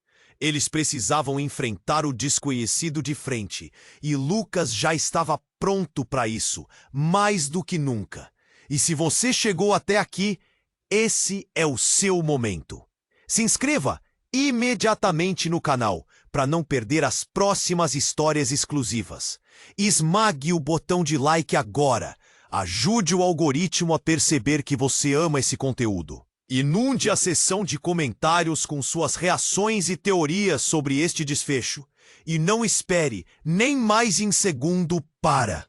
Eles precisavam enfrentar o desconhecido de frente, e Lucas já estava pronto para isso, mais do que nunca. E se você chegou até aqui, esse é o seu momento. Se inscreva imediatamente no canal para não perder as próximas histórias exclusivas. Esmague o botão de like agora. Ajude o algoritmo a perceber que você ama esse conteúdo. Inunde a seção de comentários com suas reações e teorias sobre este desfecho. E não espere nem mais um segundo para.